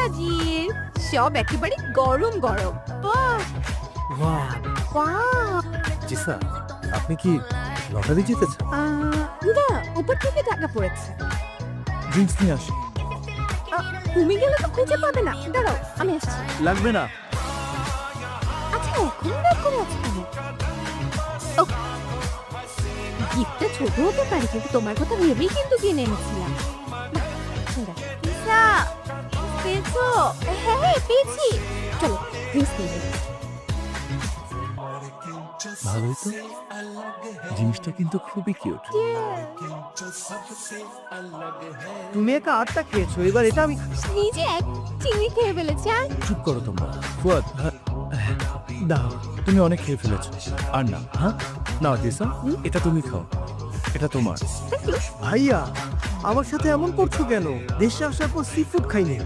হাজির, সব একেবারে গরম গরম। বাহ বাহ বাহ। জিসা, আপনি কি লটারি জিতেছেন? না, উপর থেকে টাকা পড়েছে। ড্রিঙ্কস নিয়ে আসি। তুমি গেলে তো খুঁজে পাবে না। দাঁড়াও, আমি আসছি। লাগবে না। আচ্ছা, এখন বের করে আছে কেন? গিফটটা ছোট হতে পারে, কিন্তু তোমার কথা ভেবেই কিন্তু কিনে এনেছিলাম। পেয়েছো? হ্যাঁ, পেয়েছি। চলো, ড্রিঙ্কস কিনে নিই। ভালোই তো, জিনিসটা কিন্তু খুবই কিউট। তুমি একা আটটা খেয়েছো, এবার এটা আমি নিজে এক চিংড়ি খেয়ে ফেলেছি। আর চুপ করো তোমরা। ফুয়াদ, দাও, তুমি অনেক খেয়ে ফেলেছো, আর না। হ্যাঁ, নাও জিসা, এটা তুমি খাও, এটা তোমার। ভাইয়া আমার সাথে এমন করছো কেন? দেশে আসার পর সি ফুড খাইনি।